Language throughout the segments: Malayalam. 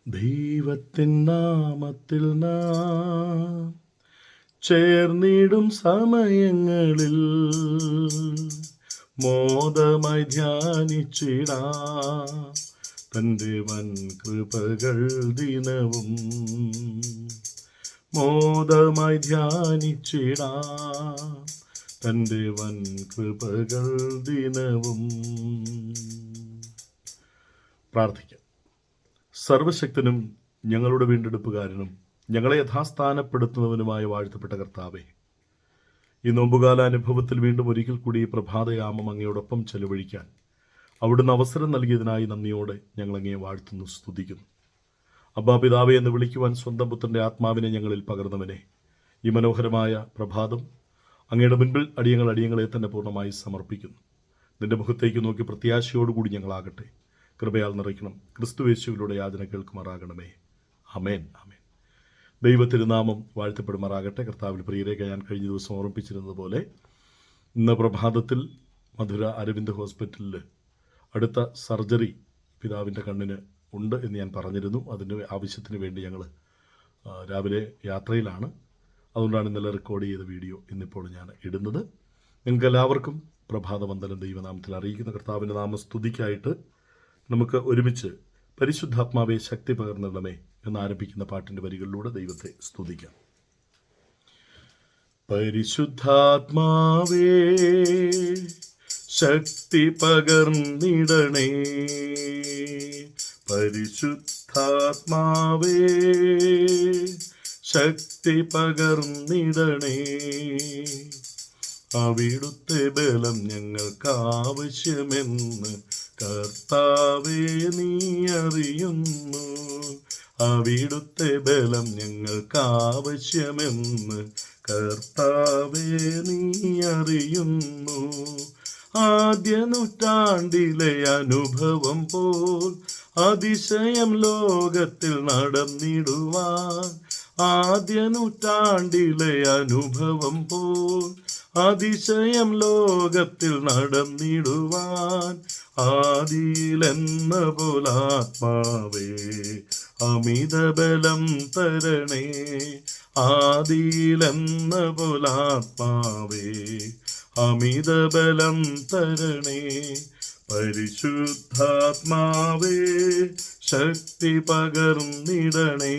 ദൈവത്തിൻ നാമത്തിൽ നാം ചേർന്നിടും സമയങ്ങളിൽ മോദമായി ധ്യാനിച്ചിടാം തൻ്റെ വൻ കൃപകൾ ദിനവും. മോദമായി ധ്യാനിച്ചിടാം തൻ്റെ വൻ കൃപകൾ ദിനവും. പ്രാർത്ഥിക്കാം. സർവശക്തനും ഞങ്ങളുടെ വീണ്ടെടുപ്പുകാരനും ഞങ്ങളെ യഥാസ്ഥാനപ്പെടുത്തുന്നവനുമായ വാഴ്ത്തപ്പെട്ട കർത്താവേ, ഈ നോമ്പുകാല അനുഭവത്തിൽ വീണ്ടും ഒരിക്കൽ കൂടി ഈ പ്രഭാതയാമം അങ്ങയോടൊപ്പം ചെലവഴിക്കാൻ അവിടുന്ന് അവസരം നൽകിയതിനായി നന്ദിയോടെ ഞങ്ങൾ അങ്ങയെ വാഴ്ത്തുന്നു, സ്തുതിക്കുന്നു. അബ്ബാ പിതാവേ എന്ന് വിളിക്കുവാൻ സ്വന്തം പുത്രൻ്റെ ആത്മാവിനെ ഞങ്ങളിൽ പകർന്നവനെ, ഈ മനോഹരമായ പ്രഭാതം അങ്ങയുടെ മുൻപിൽ അടിയങ്ങളെ തന്നെ പൂർണ്ണമായി സമർപ്പിക്കുന്നു. നിന്റെ മുഖത്തേക്ക് നോക്കി പ്രത്യാശയോടുകൂടി ഞങ്ങളാകട്ടെ. കൃപയാൽ നിറയ്ക്കണം. ക്രിസ്തുയേശുവിലൂടെ യാചന കേൾക്കുമാറാകണമേ. ആമേൻ, ആമേൻ. ദൈവത്തിരുനാമം വാഴ്ത്തപ്പെടുമാറാകട്ടെ. കർത്താവിൽ പ്രിയരേഖ, ഞാൻ കഴിഞ്ഞ ദിവസം ഓർമ്മിപ്പിച്ചിരുന്നത് പോലെ ഇന്ന് പ്രഭാതത്തിൽ മധുര അരവിന്ദ് ഹോസ്പിറ്റലിൽ അടുത്ത സർജറി പിതാവിൻ്റെ കണ്ണിന് ഉണ്ട് എന്ന് ഞാൻ പറഞ്ഞിരുന്നു. അതിൻ്റെ ആവശ്യത്തിന് വേണ്ടി ഞങ്ങൾ രാവിലെ യാത്രയിലാണ്. അതുകൊണ്ടാണ് ഇന്നലെ റെക്കോർഡ് ചെയ്ത വീഡിയോ ഇന്നിപ്പോൾ ഞാൻ ഇടുന്നത്. നിങ്ങൾക്ക് എല്ലാവർക്കും പ്രഭാതവന്ദനം ദൈവനാമത്തിൽ അറിയിക്കുന്ന കർത്താവിൻ്റെ നാമസ്തുതിക്കായിട്ട് നമുക്ക് ഒരുമിച്ച് പരിശുദ്ധാത്മാവെ ശക്തി പകർന്നിടണമേ എന്നാരംഭിക്കുന്ന പാട്ടിൻ്റെ വരികളിലൂടെ ദൈവത്തെ സ്തുതിക്കാം. പരിശുദ്ധാത്മാവേ ശക്തി പകർന്നിടണേ, പരിശുദ്ധാത്മാവേ ശക്തി പകർന്നിടണേ. അവിടുത്തെ ബലം ഞങ്ങൾക്ക് ആവശ്യമെന്ന് കർത്താവേ നീ അറിയുന്നു. അവിടുത്തെ ബലം ഞങ്ങൾക്ക് ആവശ്യമെന്ന് കർത്താവേ നീ അറിയുന്നു. ആദ്യ നൂറ്റാണ്ടിലെ അനുഭവം പോൽ അതിശയം ലോകത്തിൽ നടന്നിടുവാൻ, ആദ്യ നൂറ്റാണ്ടിലെ അനുഭവം പോൽ അതിശയം ലോകത്തിൽ നടന്നിടുവാൻ, ആദിയിലെന്ന പോലാത്മാവേ അമിതബലം തരണേ. ആദിയിലെന്ന പോലാത്മാവേ അമിതബലം തരണേ. പരിശുദ്ധാത്മാവേ ശക്തി പകർന്നിടണേ.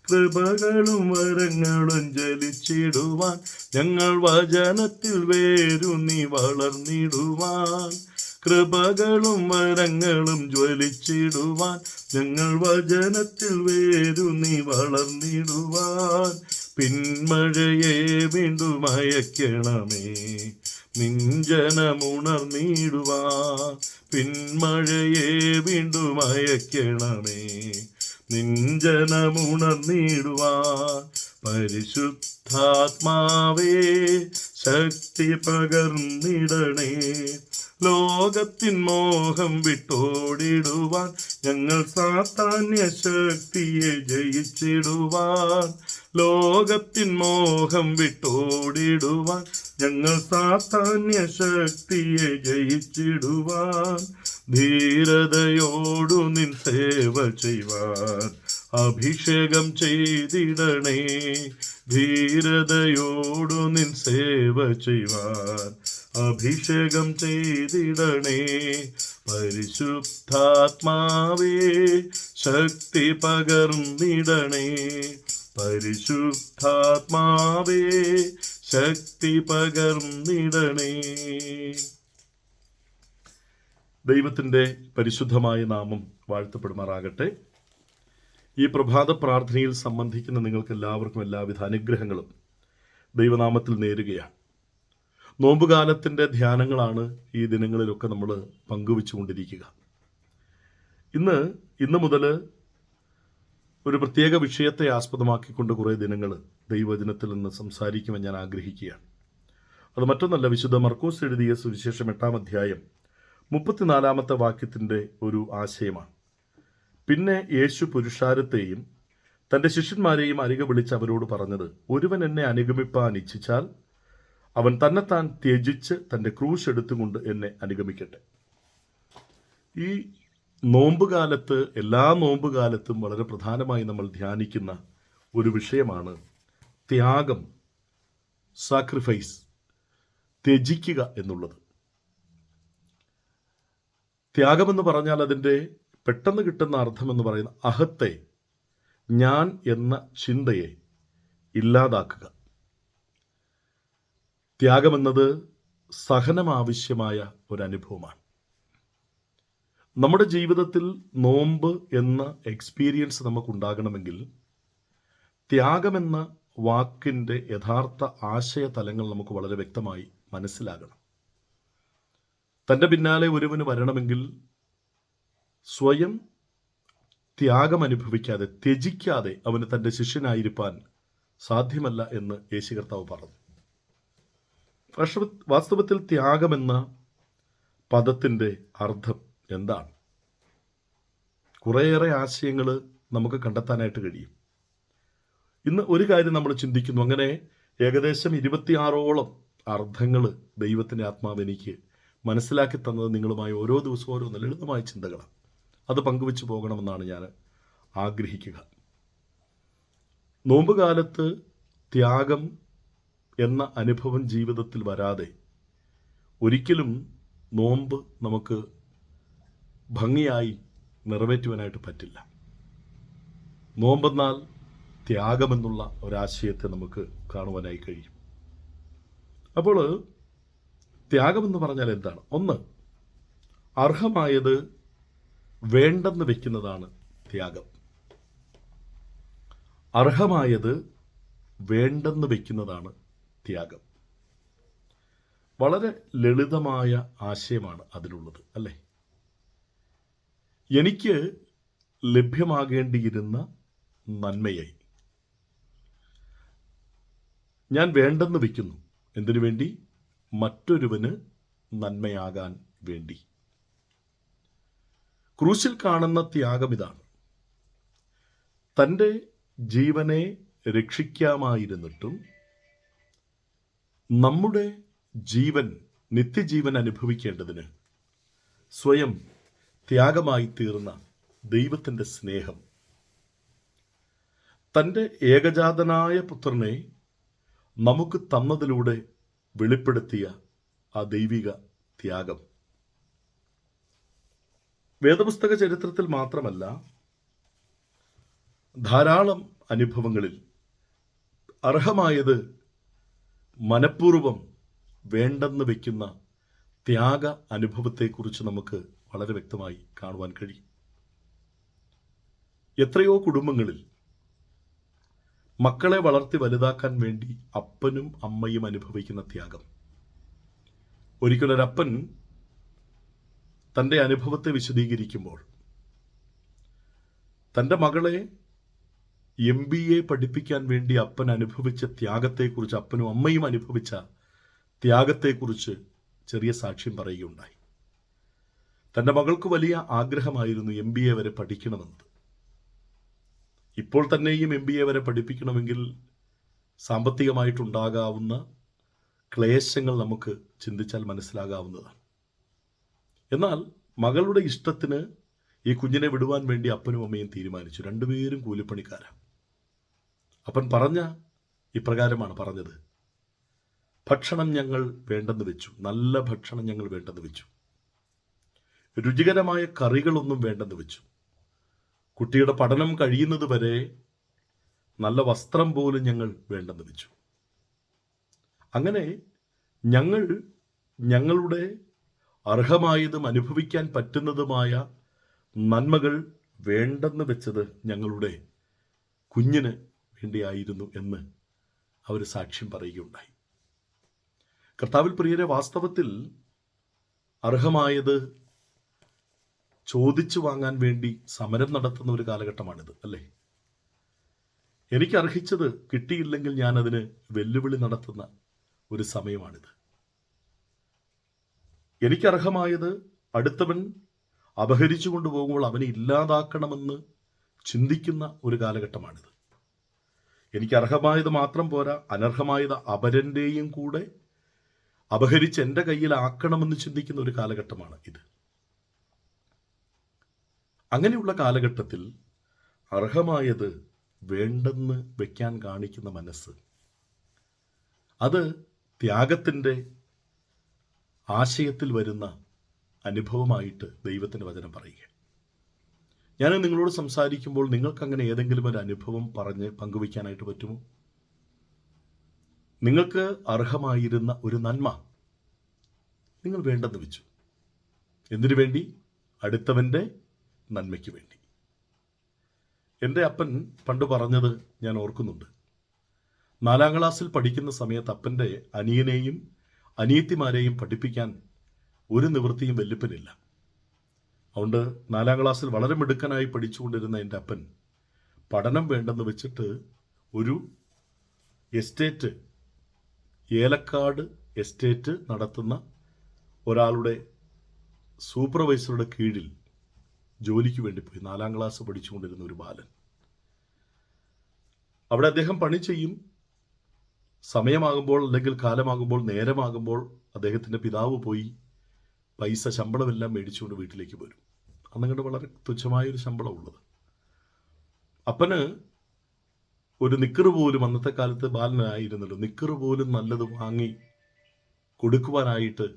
കൃപകളും വരങ്ങളും ജലിച്ചിടുവാൻ, ഞങ്ങൾ വചനത്തിൽ വേരുന്നി വളർന്നിടുവാൻ. കൃപകളും വരങ്ങളും ജ്വലിച്ചിടുവാൻ, ഞങ്ങൾ വചനത്തിൽ വേരുന്നി വളർന്നിടുവാൻ. പിന്മഴയെ വീണ്ടും അയക്കണമേ, നിഞ്ജനമുണർന്നിടുവാൻ. പിന്മഴയെ വീണ്ടും അയക്കണമേ, നിഞ്ജനമുണർന്നിടുവാൻ. പരിശുദ്ധാത്മാവേ ശക്തി പകർന്നിടണേ. ലോകത്തിൻ മോഹം വിട്ടോടിടുവാൻ, ഞങ്ങൾ സാത്താന്യ ശക്തിയെ ജയിച്ചിടുവാൻ. ലോകത്തിൻ മോഹം വിട്ടോടിടുവാൻ, ഞങ്ങൾ സാത്താന്യ ശക്തിയെ ജയിച്ചിടുവാൻ. ധീരതയോടു നിൻ സേവ ചെയ്യുവാൻ അഭിഷേകം ചെയ്തിടണേ. ധീരതയോടു നിൻ സേവ ചെയ്യുവാൻ അഭിഷേകം ചെയ്തിടണേ. പരിശുദ്ധാത്മാവേ ശക്തി പകർന്നിടണേ. പരിശുദ്ധാത്മാവേ ശക്തി പകർന്നിടണേ. ദൈവത്തിൻ്റെ പരിശുദ്ധമായ നാമം വാഴ്ത്തപ്പെടുമാറാകട്ടെ. ഈ പ്രഭാത പ്രാർത്ഥനയിൽ സംബന്ധിക്കുന്ന നിങ്ങൾക്ക് എല്ലാവർക്കും എല്ലാവിധ അനുഗ്രഹങ്ങളും ദൈവനാമത്തിൽ നേരുകയാണ്. നോമ്പുകാലത്തിൻ്റെ ധ്യാനങ്ങളാണ് ഈ ദിനങ്ങളിലൊക്കെ നമ്മൾ പങ്കുവെച്ചുകൊണ്ടിരിക്കുക. ഇന്ന് മുതൽ ഒരു പ്രത്യേക വിഷയത്തെ ആസ്പദമാക്കിക്കൊണ്ട് കുറേ ദിനങ്ങൾ ദൈവവചനത്തിൽ നിന്ന് സംസാരിക്കുവാൻ ഞാൻ ആഗ്രഹിക്കുകയാണ്. അത് മറ്റൊന്നല്ല, വിശുദ്ധ മർക്കോസ് എഴുതിയ സുവിശേഷം 8-ാം അധ്യായം 34-ാമത്തെ വാക്യത്തിൻ്റെ ഒരു ആശയമാണ്. പിന്നെ യേശു പുരുഷാരത്തെയും തൻ്റെ ശിഷ്യന്മാരെയും അരികെ വിളിച്ച് അവരോട് പറഞ്ഞത്, ഒരുവൻ എന്നെ അനുഗമിപ്പാൻ ഇച്ഛിച്ചാൽ അവൻ തന്നെത്താൻ ത്യജിച്ച് തൻ്റെ ക്രൂശ് എടുത്തുകൊണ്ട് എന്നെ അനുഗമിക്കട്ടെ. ഈ നോമ്പുകാലത്ത് എല്ലാ നോമ്പുകാലത്തും വളരെ പ്രധാനമായി നമ്മൾ ധ്യാനിക്കുന്ന ഒരു വിഷയമാണ് ത്യാഗം, സാക്രിഫൈസ്, ത്യജിക്കുക എന്നുള്ളത്. ത്യാഗമെന്ന് പറഞ്ഞാൽ അതിൻ്റെ പെട്ടെന്ന് കിട്ടുന്ന അർത്ഥം എന്ന് പറയുന്ന അഹത്തെ, ഞാൻ എന്ന ചിന്തയെ ഇല്ലാതാക്കുക. ത്യാഗമെന്നത് സഹനം ആവശ്യമായ ഒരനുഭവമാണ്. നമ്മുടെ ജീവിതത്തിൽ നോമ്പ് എന്ന എക്സ്പീരിയൻസ് നമുക്കുണ്ടാകണമെങ്കിൽ ത്യാഗമെന്ന വാക്കിൻ്റെ യഥാർത്ഥ ആശയ തലങ്ങൾ നമുക്ക് വളരെ വ്യക്തമായി മനസ്സിലാകണം. തൻ്റെ പിന്നാലെ ഒരുവന് വരണമെങ്കിൽ സ്വയം ത്യാഗം അനുഭവിക്കാതെ, ത്യജിക്കാതെ അവന് തൻ്റെ ശിഷ്യനായിരിക്കാൻ സാധ്യമല്ല എന്ന് യേശു കർത്താവ് പറഞ്ഞു. വാസ്തവത്തിൽ ത്യാഗമെന്ന പദത്തിൻ്റെ അർത്ഥം എന്താണ്? കുറേയേറെ ആശയങ്ങൾ നമുക്ക് കണ്ടെത്താനായിട്ട് കഴിയും. ഇന്ന് ഒരു കാര്യം നമ്മൾ ചിന്തിക്കുന്നു, അങ്ങനെ ഏകദേശം 26ഓളം അർത്ഥങ്ങൾ ദൈവത്തിൻ്റെ ആത്മാവ് എനിക്ക് മനസ്സിലാക്കി തന്നത് നിങ്ങളുമായി ഓരോ ദിവസവും ഓരോ ലളിതമായ ചിന്തകളാണ്. അത് പങ്കുവെച്ച് പോകണമെന്നാണ് ഞാൻ ആഗ്രഹിക്കുക. നോമ്പുകാലത്ത് ത്യാഗം എന്ന അനുഭവം ജീവിതത്തിൽ വരാതെ ഒരിക്കലും നോമ്പ് നമുക്ക് ഭംഗിയായി നിറവേറ്റുവാനായിട്ട് പറ്റില്ല. നോമ്പെന്നാൽ ത്യാഗമെന്നുള്ള ഒരാശയത്തെ നമുക്ക് കാണുവാനായി കഴിയും. അപ്പോൾ ത്യാഗമെന്ന് പറഞ്ഞാൽ എന്താണ്? ഒന്ന്, അർഹമായത് വേണ്ടെന്ന് വെക്കുന്നതാണ് ത്യാഗം. അർഹമായത് വേണ്ടെന്ന് വെക്കുന്നതാണ് ത്യാഗം. വളരെ ലളിതമായ ആശയമാണ് അതിലുള്ളത്, അല്ലേ? എനിക്ക് ലഭ്യമാകേണ്ടിയിരുന്ന നന്മയെ ഞാൻ വേണ്ടെന്ന് വെക്കുന്നു. എന്തിനു വേണ്ടി? മറ്റൊരുവന് നന്മയാകാൻ വേണ്ടി. ക്രൂശിൽ കാണുന്ന ത്യാഗം ഇതാണ്. തൻ്റെ ജീവനെ രക്ഷിക്കാമായിരുന്നിട്ടും നമ്മുടെ ജീവൻ, നിത്യജീവൻ അനുഭവിക്കേണ്ടതിന് സ്വയം ത്യാഗമായി തീർന്ന ദൈവത്തിൻ്റെ സ്നേഹം, തൻ്റെ ഏകജാതനായ പുത്രനെ നമുക്ക് തന്നതിലൂടെ വെളിപ്പെടുത്തിയ ആ ദൈവിക ത്യാഗം വേദപുസ്തക ചരിത്രത്തിൽ മാത്രമല്ല, ധാരാളം അനുഭവങ്ങളിൽ അർഹമായത് മനഃപൂർവ്വം വേണ്ടെന്ന് വയ്ക്കുന്ന ത്യാഗ അനുഭവത്തെക്കുറിച്ച് നമുക്ക് വളരെ വ്യക്തമായി കാണുവാൻ കഴിയും. എത്രയോ കുടുംബങ്ങളിൽ മക്കളെ വളർത്തി വലുതാക്കാൻ വേണ്ടി അപ്പനും അമ്മയും അനുഭവിക്കുന്ന ത്യാഗം. ഒരിക്കലൊരപ്പൻ തൻ്റെ അനുഭവത്തെ വിശദീകരിക്കുമ്പോൾ തൻ്റെ മകളെ MBA പഠിപ്പിക്കാൻ വേണ്ടി അപ്പൻ അനുഭവിച്ച ത്യാഗത്തെക്കുറിച്ച്, അപ്പനും അമ്മയും അനുഭവിച്ച ത്യാഗത്തെക്കുറിച്ച് ചെറിയ സാക്ഷ്യം പറയുകയുണ്ടായി. തൻ്റെ മകൾക്ക് വലിയ ആഗ്രഹമായിരുന്നു MBA വരെ പഠിക്കണമെന്നത്. ഇപ്പോൾ തന്നെയും MBA വരെ പഠിപ്പിക്കണമെങ്കിൽ സാമ്പത്തികമായിട്ടുണ്ടാകാവുന്ന ക്ലേശങ്ങൾ നമുക്ക് ചിന്തിച്ചാൽ മനസ്സിലാകാവുന്നതാണ്. എന്നാൽ മകളുടെ ഇഷ്ടത്തിന് ഈ കുഞ്ഞിനെ വിടുവാൻ വേണ്ടി അപ്പനും അമ്മയും തീരുമാനിച്ചു. രണ്ടുപേരും കൂലിപ്പണിക്കാരാണ്. അപ്പൻ പറഞ്ഞ ഇപ്രകാരമാണ് പറഞ്ഞത്: ഭക്ഷണം ഞങ്ങൾ വേണ്ടെന്ന് വെച്ചു, നല്ല ഭക്ഷണം ഞങ്ങൾ വേണ്ടെന്ന് വെച്ചു, രുചികരമായ കറികളൊന്നും വേണ്ടെന്ന് വെച്ചു, കുട്ടിയുടെ പഠനം കഴിയുന്നത് വരെ നല്ല വസ്ത്രം പോലും ഞങ്ങൾ വേണ്ടെന്ന് വെച്ചു. അങ്ങനെ ഞങ്ങൾ ഞങ്ങളുടെ അർഹമായതും അനുഭവിക്കാൻ പറ്റുന്നതുമായ നന്മകൾ വേണ്ടെന്ന് വെച്ചത് ഞങ്ങളുടെ കുഞ്ഞിന് വേണ്ടിയായിരുന്നു എന്ന് അവർ സാക്ഷ്യം പറയുകയുണ്ടായി. കർത്താവിൽ പ്രിയരെ, വാസ്തവത്തിൽ അർഹമായത് ചോദിച്ചു വാങ്ങാൻ വേണ്ടി സമരം നടത്തുന്ന ഒരു കാലഘട്ടമാണിത്, അല്ലേ? എനിക്ക് അർഹിച്ചത് കിട്ടിയില്ലെങ്കിൽ ഞാൻ അതിന് വെല്ലുവിളി നടത്തുന്ന ഒരു സമയമാണിത്. എനിക്കർഹമായത് അടുത്തവൻ അപഹരിച്ചു കൊണ്ടുപോകുമ്പോൾ അവനെ ഇല്ലാതാക്കണമെന്ന് ചിന്തിക്കുന്ന ഒരു കാലഘട്ടമാണിത്. എനിക്ക് അർഹമായത് മാത്രം പോരാ, അനർഹമായത് അപരൻ്റെയും കൂടെ അപഹരിച്ച് എൻ്റെ കയ്യിലാക്കണമെന്ന് ചിന്തിക്കുന്ന ഒരു കാലഘട്ടമാണ് ഇത്. അങ്ങനെയുള്ള കാലഘട്ടത്തിൽ അർഹമായത് വേണ്ടെന്ന് വെക്കാൻ കാണിക്കുന്ന മനസ്സ്, അത് ത്യാഗത്തിൻ്റെ ആശയത്തിൽ വരുന്ന അനുഭവമായിട്ട് ദൈവത്തിൻ്റെ വചനം പറയുക. ഞാൻ നിങ്ങളോട് സംസാരിക്കുമ്പോൾ നിങ്ങൾക്കങ്ങനെ ഏതെങ്കിലും ഒരു അനുഭവം പറഞ്ഞ് പങ്കുവയ്ക്കാനായിട്ട് പറ്റുമോ? നിങ്ങൾക്ക് അർഹമായിരുന്ന ഒരു നന്മ നിങ്ങൾ വേണ്ടെന്ന് വെച്ചു. എന്തിനു വേണ്ടി? അടുത്തവൻ്റെ നന്മയ്ക്ക് വേണ്ടി. എൻ്റെ അപ്പൻ പണ്ട് പറഞ്ഞത് ഞാൻ ഓർക്കുന്നുണ്ട്. 4ാം ക്ലാസ്സിൽ പഠിക്കുന്ന സമയത്ത് അപ്പൻ്റെ അനിയനെയും അനിയത്തിമാരെയും പഠിപ്പിക്കാൻ ഒരു നിവൃത്തിയും വല്യപ്പനില്ല. അതുകൊണ്ട് 4ാം ക്ലാസ്സിൽ വളരെ മിടുക്കനായി പഠിച്ചുകൊണ്ടിരുന്ന എൻ്റെ അപ്പൻ പഠനം വേണ്ടെന്ന് വെച്ചിട്ട് ഒരു എസ്റ്റേറ്റ്, ഏലക്കാട് എസ്റ്റേറ്റ് നടത്തുന്ന ഒരാളുടെ സൂപ്പർവൈസറുടെ കീഴിൽ ജോലിക്ക് വേണ്ടി പോയി. 4ാം ക്ലാസ് പഠിച്ചുകൊണ്ടിരുന്ന ഒരു ബാലൻ. അവിടെ അദ്ദേഹം പണി ചെയ്യും. സമയമാകുമ്പോൾ അല്ലെങ്കിൽ കാലമാകുമ്പോൾ നേരമാകുമ്പോൾ അദ്ദേഹത്തിൻ്റെ പിതാവ് പോയി പൈസ, ശമ്പളമെല്ലാം മേടിച്ചുകൊണ്ട് വീട്ടിലേക്ക് വരും. അന്നങ്ങോട്ട് വളരെ തുച്ഛമായൊരു ശമ്പളം ഉള്ളത്. അപ്പന് ഒരു നിക്കറ് പോലും, അന്നത്തെ കാലത്ത് ബാലനായിരുന്നല്ലോ, നിക്കറ് പോലും നല്ലത് വാങ്ങി കൊടുക്കുവാനായിട്ട്,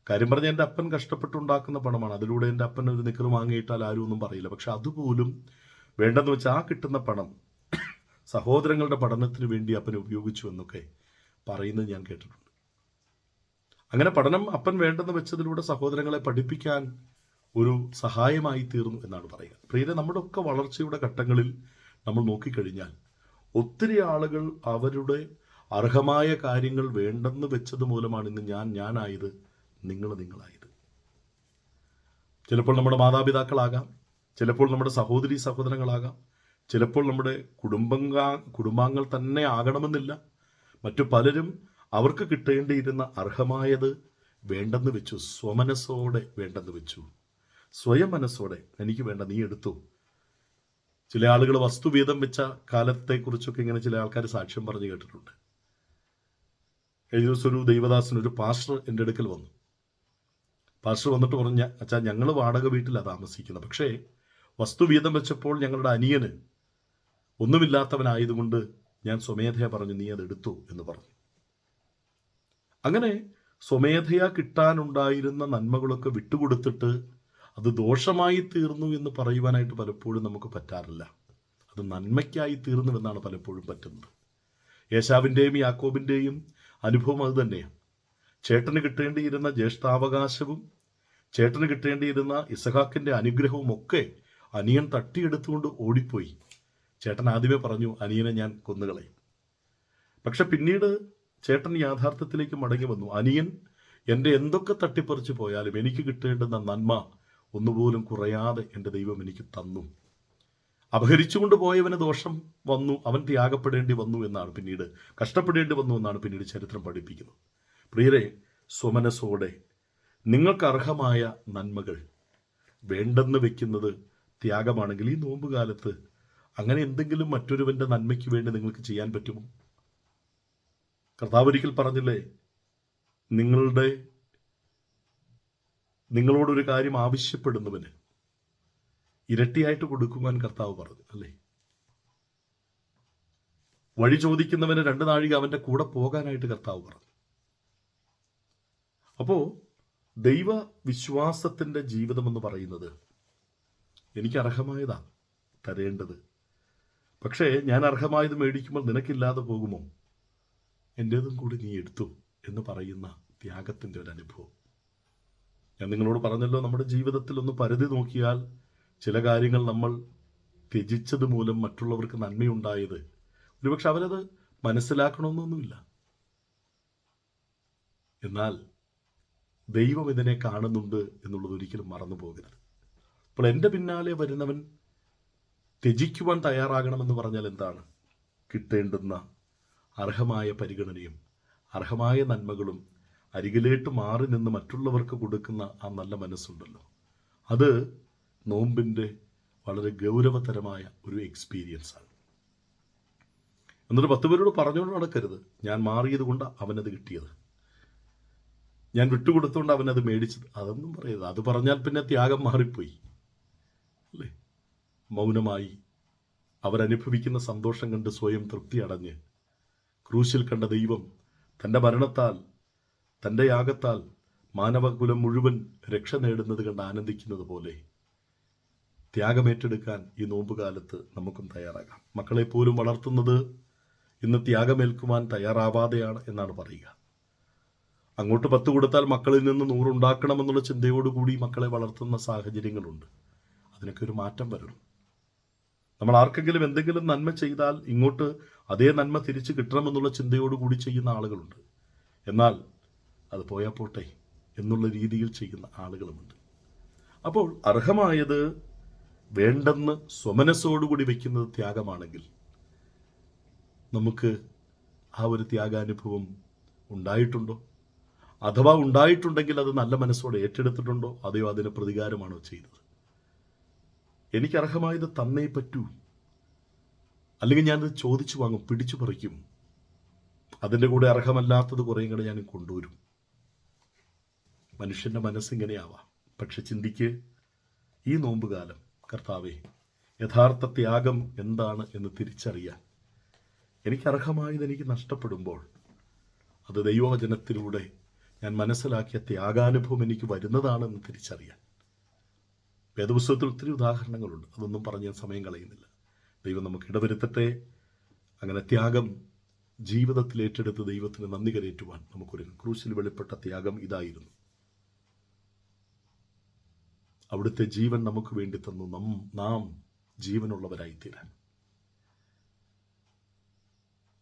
കാര്യം പറഞ്ഞാൽ എൻ്റെ അപ്പൻ കഷ്ടപ്പെട്ടുണ്ടാക്കുന്ന പണമാണ്. അതിലൂടെ എൻ്റെ അപ്പൻ ഒരു നിക്കറ് വാങ്ങിയിട്ടാൽ ആരും ഒന്നും പറയില്ല. പക്ഷെ അതുപോലും വേണ്ടെന്ന് വെച്ചാൽ ആ കിട്ടുന്ന പണം സഹോദരങ്ങളുടെ പഠനത്തിന് വേണ്ടി അപ്പൻ ഉപയോഗിച്ചു എന്നൊക്കെ പറയുന്നത് ഞാൻ കേട്ടിട്ടുണ്ട്. അങ്ങനെ പഠനം അപ്പൻ വേണ്ടെന്ന് വെച്ചതിലൂടെ സഹോദരങ്ങളെ പഠിപ്പിക്കാൻ ഒരു സഹായമായി തീർന്നു എന്നാണ് പറയുക. പ്രിയരെ, നമ്മുടെ ഒക്കെ വളർച്ചയുടെ ഘട്ടങ്ങളിൽ നമ്മൾ നോക്കിക്കഴിഞ്ഞാൽ ഒത്തിരി ആളുകൾ അവരുടെ അർഹമായ കാര്യങ്ങൾ വേണ്ടെന്ന് വെച്ചത് മൂലമാണ് ഇന്ന് ഞാനായത്, നിങ്ങളായത്. ചിലപ്പോൾ നമ്മുടെ മാതാപിതാക്കളാകാം, ചിലപ്പോൾ നമ്മുടെ സഹോദരി സഹോദരങ്ങളാകാം, ചിലപ്പോൾ നമ്മുടെ കുടുംബാംഗങ്ങൾ തന്നെ ആകണമെന്നില്ല. മറ്റു പലരും അവർക്ക് കിട്ടേണ്ടിയിരുന്ന അർഹമായത് വേണ്ടെന്ന് വെച്ചു. സ്വമനസ്സോടെ വേണ്ടെന്ന് വെച്ചു. സ്വയം മനസ്സോടെ എനിക്ക് വേണ്ട, നീ എടുത്തു. ചില ആളുകൾ വസ്തുവീതം വെച്ച കാലത്തെക്കുറിച്ചൊക്കെ ഇങ്ങനെ ചില ആൾക്കാർ സാക്ഷ്യം പറഞ്ഞു കേട്ടിട്ടുണ്ട്. കഴിഞ്ഞ ദിവസം ഒരു ദൈവദാസൻ, ഒരു പാസ്റ്റർ എൻ്റെ അടുക്കൽ വന്നു. പാസ്റ്റർ വന്നിട്ട് പറഞ്ഞ, അച്ഛാ, ഞങ്ങൾ വാടക വീട്ടിലാണ് താമസിക്കുന്നത്. പക്ഷേ വസ്തുവീതം വെച്ചപ്പോൾ ഞങ്ങളുടെ അനിയന് ഒന്നുമില്ലാത്തവനായതുകൊണ്ട് ഞാൻ സ്വമേധയാ പറഞ്ഞു, നീ അത് എടുത്തു എന്ന് പറഞ്ഞു. അങ്ങനെ സ്വമേധയാ കിട്ടാനുണ്ടായിരുന്ന നന്മകളൊക്കെ വിട്ടുകൊടുത്തിട്ട് അത് ദോഷമായി തീർന്നു എന്ന് പറയുവാനായിട്ട് പലപ്പോഴും നമുക്ക് പറ്റാറില്ല. അത് നന്മയ്ക്കായി തീർന്നുവെന്നാണ് പലപ്പോഴും പറ്റുന്നത്. യേശാവിൻ്റെയും യാക്കോബിൻ്റെയും അനുഭവം അത് തന്നെയാണ്. ചേട്ടന് കിട്ടേണ്ടിയിരുന്ന ജ്യേഷ്ഠാവകാശവും ചേട്ടന് കിട്ടേണ്ടിയിരുന്ന ഇസഹാക്കിൻ്റെ അനുഗ്രഹവും ഒക്കെ അനിയൻ തട്ടിയെടുത്തുകൊണ്ട് ഓടിപ്പോയി. ചേട്ടൻ ആദ്യമേ പറഞ്ഞു, അനിയനെ ഞാൻ കൊന്നുകളയും. പക്ഷെ പിന്നീട് ചേട്ടൻ യാഥാർത്ഥ്യത്തിലേക്ക് മടങ്ങി വന്നു. അനിയൻ എൻ്റെ എന്തൊക്കെ തട്ടിപ്പറിച്ചു പോയാലും എനിക്ക് കിട്ടേണ്ടുന്ന നന്മ ഒന്നുപോലും കുറയാതെ എൻ്റെ ദൈവം എനിക്ക് തന്നു. അപഹരിച്ചുകൊണ്ട് പോയവന് ദോഷം വന്നു, അവൻ ത്യാഗപ്പെടേണ്ടി വന്നു എന്നാണ് പിന്നീട്, കഷ്ടപ്പെടേണ്ടി വന്നു എന്നാണ് പിന്നീട് ചരിത്രം പഠിപ്പിക്കുന്നത്. പ്രിയരെ, സ്വമനസ്സോടെ നിങ്ങൾക്ക് അർഹമായ നന്മകൾ വേണ്ടെന്ന് വെക്കുന്നത് ത്യാഗമാണെങ്കിൽ ഈ നോമ്പുകാലത്ത് അങ്ങനെ എന്തെങ്കിലും മറ്റൊരുവൻ്റെ നന്മയ്ക്ക് വേണ്ടി നിങ്ങൾക്ക് ചെയ്യാൻ പറ്റുമോ? കർത്താവ് ഒരിക്കൽ പറഞ്ഞില്ലേ, നിങ്ങളോടൊരു കാര്യം ആവശ്യപ്പെടുന്നവന് ഇരട്ടിയായിട്ട് കൊടുക്കുവാൻ കർത്താവ് പറഞ്ഞു, അല്ലേ? വഴി ചോദിക്കുന്നവന് 2 നാഴിക അവൻ്റെ കൂടെ പോകാനായിട്ട് കർത്താവ് പറഞ്ഞു. അപ്പോൾ ദൈവ വിശ്വാസത്തിൻ്റെ ജീവിതമെന്ന് പറയുന്നത് എനിക്ക് അർഹമായതാ തരേണ്ടത്, പക്ഷേ ഞാൻ അർഹമായത് മേടിക്കുമ്പോൾ നിനക്കില്ലാതെ പോകുമോ, എൻ്റേതും കൂടി നീ എടുത്തു എന്ന് പറയുന്ന ത്യാഗത്തിൻ്റെ ഒരു അനുഭവം. ഞാൻ നിങ്ങളോട് പറഞ്ഞല്ലോ, നമ്മുടെ ജീവിതത്തിൽ ഒന്ന് പരിധി നോക്കിയാൽ ചില കാര്യങ്ങൾ നമ്മൾ ത്യജിച്ചത് മൂലം മറ്റുള്ളവർക്ക് നന്മയുണ്ടായത് ഒരുപക്ഷെ അവരത് മനസ്സിലാക്കണമെന്നൊന്നുമില്ല. എന്നാൽ ദൈവം ഇതിനെ കാണുന്നുണ്ട് എന്നുള്ളത് ഒരിക്കലും മറന്നു പോകരുത്. അപ്പോൾ എൻ്റെ പിന്നാലെ വരുന്നവൻ ത്യജിക്കുവാൻ തയ്യാറാകണമെന്ന് പറഞ്ഞാൽ എന്താണ്? കിട്ടേണ്ടുന്ന അർഹമായ പരിഗണനയും അർഹമായ നന്മകളും അരികിലേട്ട് മാറി നിന്ന് മറ്റുള്ളവർക്ക് കൊടുക്കുന്ന ആ നല്ല മനസ്സുണ്ടല്ലോ, അത് നോമ്പിൻ്റെ വളരെ ഗൗരവതരമായ ഒരു എക്സ്പീരിയൻസാണ്. എന്നിട്ട് 10 പേരോട് പറഞ്ഞുകൊണ്ട് നടക്കരുത്, ഞാൻ മാറിയത് കൊണ്ട് അവനത് കിട്ടിയത്, ഞാൻ വിട്ടുകൊടുത്തുകൊണ്ട് അവനത് മേടിച്ചത്, അതൊന്നും പറയരുത്. അത് പറഞ്ഞാൽ പിന്നെ ത്യാഗം മാറിപ്പോയി. മൗനമായി അവരനുഭവിക്കുന്ന സന്തോഷം കണ്ട് സ്വയം തൃപ്തി അടഞ്ഞ് ക്രൂശിൽ കണ്ട ദൈവം തൻ്റെ മരണത്താൽ, തൻ്റെ യാഗത്താൽ മാനവകുലം മുഴുവൻ രക്ഷ നേടുന്നത് കണ്ട് ആനന്ദിക്കുന്നത് പോലെ ത്യാഗമേറ്റെടുക്കാൻ ഈ നോമ്പുകാലത്ത് നമുക്കും തയ്യാറാകാം. മക്കളെ പോലും വളർത്തുന്നത് ഇന്ന് ത്യാഗമേൽക്കുവാൻ തയ്യാറാവാതെയാണ് എന്നാണ് പറയുക. അങ്ങോട്ട് 10 കൊടുത്താൽ മക്കളിൽ നിന്ന് 100 ഉണ്ടാക്കണമെന്നുള്ള ചിന്തയോടുകൂടി മക്കളെ വളർത്തുന്ന സാഹചര്യങ്ങളുണ്ട്. അതിനൊക്കെ ഒരു മാറ്റം വരണം. നമ്മൾ ആർക്കെങ്കിലും എന്തെങ്കിലും നന്മ ചെയ്താൽ ഇങ്ങോട്ട് അതേ നന്മ തിരിച്ചു കിട്ടണമെന്നുള്ള ചിന്തയോടുകൂടി ചെയ്യുന്ന ആളുകളുണ്ട്. എന്നാൽ അത് പോയാൽ പോട്ടെ എന്നുള്ള രീതിയിൽ ചെയ്യുന്ന ആളുകളുമുണ്ട്. അപ്പോൾ അർഹമായത് വേണ്ടെന്ന് സ്വമനസ്സോടുകൂടി വയ്ക്കുന്നത് ത്യാഗമാണെങ്കിൽ നമുക്ക് ആ ഒരു ത്യാഗാനുഭവം ഉണ്ടായിട്ടുണ്ടോ? അഥവാ ഉണ്ടായിട്ടുണ്ടെങ്കിൽ അത് നല്ല മനസ്സോടെ ഏറ്റെടുത്തിട്ടുണ്ടോ? അതെയോ അതിന് പ്രതികാരമാണോ ചെയ്തത്? എനിക്ക് അർഹമായത് തന്നേ പറ്റൂ, അല്ലെങ്കിൽ ഞാനത് ചോദിച്ചു വാങ്ങും, പിടിച്ചു പറിക്കും. അതിൻ്റെ കൂടെ അർഹമല്ലാത്തത് കുറേയും കൂടെ ഞാൻ കൊണ്ടുവരും. മനുഷ്യൻ്റെ മനസ്സിങ്ങനെയാവാം. പക്ഷെ ചിന്തിക്ക്, ഈ നോമ്പുകാലം കർത്താവേ, യഥാർത്ഥ ത്യാഗം എന്താണ് എന്ന് തിരിച്ചറിയാൻ, എനിക്ക് അർഹമായത് എനിക്ക് നഷ്ടപ്പെടുമ്പോൾ അത് ദൈവവചനത്തിലൂടെ ഞാൻ മനസ്സിലാക്കിയ ത്യാഗാനുഭവം എനിക്ക് വരുന്നതാണെന്ന് തിരിച്ചറിയാൻ. വേദപുസ്തകത്തിൽ ഒത്തിരി ഉദാഹരണങ്ങളുണ്ട്. അതൊന്നും പറഞ്ഞ് ഞാൻ സമയം കളയുന്നില്ല. ദൈവം നമുക്ക് ഇടവരുത്തട്ടെ. അങ്ങനെ ത്യാഗം ജീവിതത്തിൽ ഏറ്റെടുത്ത് ദൈവത്തിന് നന്ദി കരേറ്റുവാൻ നമുക്കൊരു ക്രൂശിൽ വെളിപ്പെട്ട ത്യാഗം ഇതായിരുന്നു. അവിടുത്തെ ജീവൻ നമുക്ക് വേണ്ടി തന്നു നാം ജീവനുള്ളവരായിത്തീരാൻ.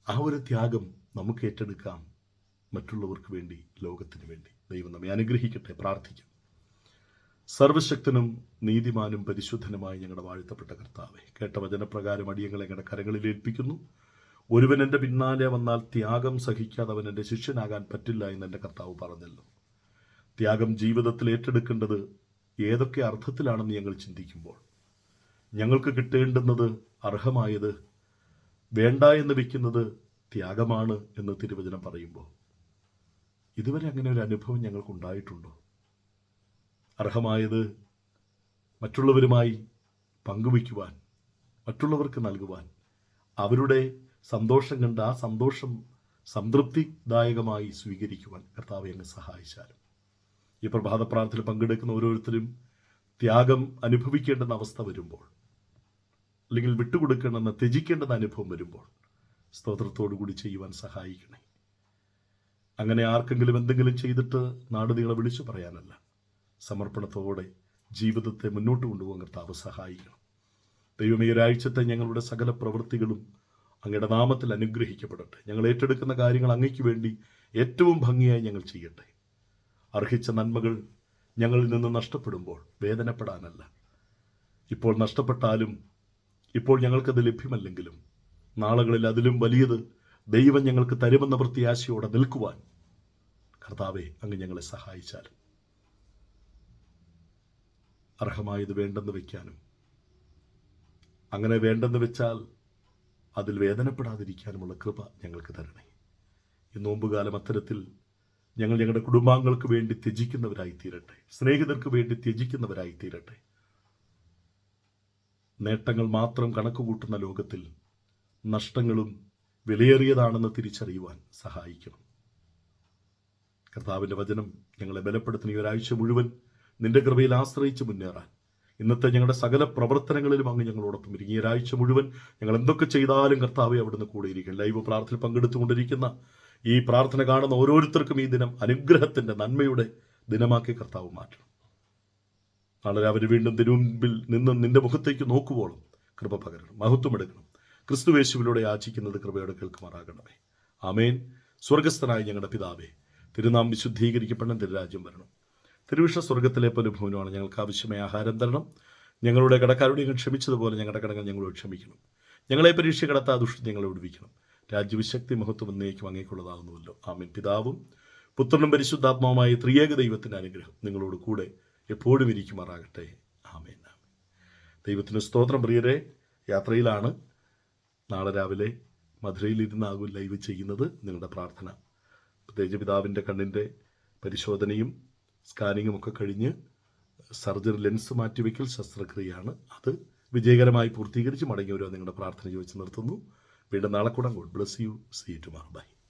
ആ ഒരു ത്യാഗം നമുക്ക് ഏറ്റെടുക്കാം, മറ്റുള്ളവർക്ക് വേണ്ടി, ലോകത്തിന് വേണ്ടി. ദൈവം നമ്മെ അനുഗ്രഹിക്കട്ടെ. പ്രാർത്ഥിക്കാം. സർവശക്തനും നീതിമാനും പരിശുദ്ധനുമായി ഞങ്ങളുടെ വാഴ്ത്തപ്പെട്ട കർത്താവേ, കേട്ട വചനപ്രകാരം അടിയങ്ങളെ ഞങ്ങളുടെ കരങ്ങളിൽ ഏൽപ്പിക്കുന്നു. ഒരുവൻ എൻ്റെ പിന്നാലെ വന്നാൽ ത്യാഗം സഹിക്കാതെ അവൻ എൻ്റെ ശിഷ്യനാകാൻ പറ്റില്ല എന്ന് എൻ്റെ കർത്താവ് പറഞ്ഞല്ലോ. ത്യാഗം ജീവിതത്തിൽ ഏറ്റെടുക്കേണ്ടത് ഏതൊക്കെ അർത്ഥത്തിലാണെന്ന് ഞങ്ങൾ ചിന്തിക്കുമ്പോൾ, ഞങ്ങൾക്ക് കിട്ടേണ്ടുന്നത്, അർഹമായത് വേണ്ട എന്ന് വയ്ക്കുന്നത് ത്യാഗമാണ് എന്ന് തിരുവചനം പറയുമ്പോൾ, ഇതുവരെ അങ്ങനെ ഒരു അനുഭവം ഞങ്ങൾക്കുണ്ടായിട്ടുണ്ടോ? അർഹമായത് മറ്റുള്ളവരുമായി പങ്കുവയ്ക്കുവാൻ, മറ്റുള്ളവർക്ക് നൽകുവാൻ, അവരുടെ സന്തോഷം കണ്ട് ആ സന്തോഷം സംതൃപ്തിദായകമായി സ്വീകരിക്കുവാൻ കർത്താവെ അങ്ങ് സഹായിച്ചാലും, ഈ പ്രഭാത പ്രാർത്ഥനയിൽ പങ്കെടുക്കുന്ന ഓരോരുത്തരും ത്യാഗം അനുഭവിക്കേണ്ടെന്ന അവസ്ഥ വരുമ്പോൾ, അല്ലെങ്കിൽ വിട്ടുകൊടുക്കേണ്ടെന്ന, ത്യജിക്കേണ്ടെന്ന അനുഭവം വരുമ്പോൾ സ്തോത്രത്തോടു കൂടി ചെയ്യുവാൻ സഹായിക്കണേ. അങ്ങനെ ആർക്കെങ്കിലും എന്തെങ്കിലും ചെയ്തിട്ട് നാടുനീളെ വിളിച്ചു പറയാനല്ല, സമർപ്പണത്തോടെ ജീവിതത്തെ മുന്നോട്ട് കൊണ്ടുപോകാൻ കർത്താവ് സഹായിക്കണം. ദൈവമേ, ഒരാഴ്ചത്തെ ഞങ്ങളുടെ സകല പ്രവൃത്തികളും അങ്ങയുടെ നാമത്തിൽ അനുഗ്രഹിക്കപ്പെടട്ടെ. ഞങ്ങൾ ഏറ്റെടുക്കുന്ന കാര്യങ്ങൾ അങ്ങയ്ക്ക് വേണ്ടി ഏറ്റവും ഭംഗിയായി ഞങ്ങൾ ചെയ്യട്ടെ. അർഹിച്ച നന്മകൾ ഞങ്ങളിൽ നിന്ന് നഷ്ടപ്പെടുമ്പോൾ വേദനപ്പെടാനല്ല, ഇപ്പോൾ നഷ്ടപ്പെട്ടാലും, ഇപ്പോൾ ഞങ്ങൾക്കത് ലഭ്യമല്ലെങ്കിലും നാളുകളിൽ അതിലും വലിയത് ദൈവം ഞങ്ങൾക്ക് തരുമെന്ന പ്രത്യാശയോടെ നിൽക്കുവാൻ കർത്താവെ അങ്ങ് ഞങ്ങളെ സഹായിച്ചാലും, അർഹമായത് വേണ്ടെന്ന് വയ്ക്കാനും, അങ്ങനെ വേണ്ടെന്ന് വെച്ചാൽ അതിൽ വേദനപ്പെടാതിരിക്കാനുമുള്ള കൃപ ഞങ്ങൾക്ക് തരണേ. ഈ നോമ്പുകാലം അത്തരത്തിൽ ഞങ്ങൾ ഞങ്ങളുടെ കുടുംബാംഗങ്ങൾക്ക് വേണ്ടി ത്യജിക്കുന്നവരായി തീരട്ടെ, സ്നേഹിതർക്ക് വേണ്ടി ത്യജിക്കുന്നവരായി തീരട്ടെ. നേട്ടങ്ങൾ മാത്രം കണക്കുകൂട്ടുന്ന ലോകത്തിൽ നഷ്ടങ്ങളും വിലയേറിയതാണെന്ന് തിരിച്ചറിയുവാൻ സഹായിക്കണം. കർത്താവിൻ്റെ വചനം ഞങ്ങളെ ബലപ്പെടുത്തുന്ന ഈ ഒരാഴ്ച മുഴുവൻ നിന്റെ കൃപയിൽ ആശ്രയിച്ച് മുന്നേറാൻ, ഇന്നത്തെ ഞങ്ങളുടെ സകല പ്രവർത്തനങ്ങളിലും അങ്ങ് ഞങ്ങളോടൊപ്പം ഇരിക്കും. ഈ ഒരാഴ്ച മുഴുവൻ ഞങ്ങൾ എന്തൊക്കെ ചെയ്താലും കർത്താവെ അവിടുന്ന് കൂടെ ഇരിക്കും. ലൈവ് പ്രാർത്ഥന പങ്കെടുത്തുകൊണ്ടിരിക്കുന്ന, ഈ പ്രാർത്ഥന കാണുന്ന ഓരോരുത്തർക്കും ഈ ദിനം അനുഗ്രഹത്തിൻ്റെ, നന്മയുടെ ദിനമാക്കി കർത്താവ് മാറ്റണം. നാളെ രാവിലെ വീണ്ടും തിരുമുൻപിൽ നിന്ന് നിന്റെ മുഖത്തേക്ക് നോക്കുവോളം കൃപ പകരണം, മഹത്വം എടുക്കണം. ക്രിസ്തുവേശുവിലൂടെ യാചിക്കുന്നത് കൃപയോടെ കേൾക്കുമാറാകണമേ. ആമേൻ. സ്വർഗസ്ഥനായ ഞങ്ങളുടെ പിതാവേ, തിരുനാം വിശുദ്ധീകരിക്കപ്പെടണം, തിരുരാജ്യം വരണം. തിരുവിഷ സ്വർഗത്തിലെ പോലെ ഭവനമാണ്. ഞങ്ങൾക്ക് ആവശ്യമായ ആഹാരം തരണം. ഞങ്ങളുടെ കടക്കാരോട് ഞങ്ങൾ ക്ഷമിച്ചതുപോലെ ഞങ്ങളുടെ കടങ്ങൾ ഞങ്ങളോട് ക്ഷമിക്കണം. ഞങ്ങളെ പരീക്ഷ കടത്താ ദുഷ്ടം ഞങ്ങളെ വിടുവിക്കണം. രാജ്യവിശക്തി മഹത്വം എന്നേക്കും അങ്ങേക്കുള്ളതാകുന്നുവല്ലോ. ആമേൻ. പിതാവും പുത്രനും പരിശുദ്ധാത്മാവുമായ ത്രിയേക ദൈവത്തിൻ്റെ അനുഗ്രഹം നിങ്ങളോട് കൂടെ എപ്പോഴും ഇരിക്കുമാറാകട്ടെ. ആമേൻ. ദൈവത്തിന് സ്തോത്രം. പ്രിയരെ, യാത്രയിലാണ്. നാളെ രാവിലെ മധുരയിലിരുന്നാകും ലൈവ് ചെയ്യുന്നത്. നിങ്ങളുടെ പ്രാർത്ഥന, പ്രത്യേകിച്ച് പിതാവിൻ്റെ കണ്ണിൻ്റെ പരിശോധനയും സ്കാനിങ്ങും ഒക്കെ കഴിഞ്ഞ് സർജറി, ലെൻസ് മാറ്റിവെക്കൽ ശസ്ത്രക്രിയയാണ്. അത് വിജയകരമായി പൂർത്തീകരിച്ച് മടങ്ങിയവരോ നിങ്ങളുടെ പ്രാർത്ഥന ചോദിച്ച് നിർത്തുന്നു. വീണ്ടും നാളെ കൂടാം. God bless you. See you tomorrow. By.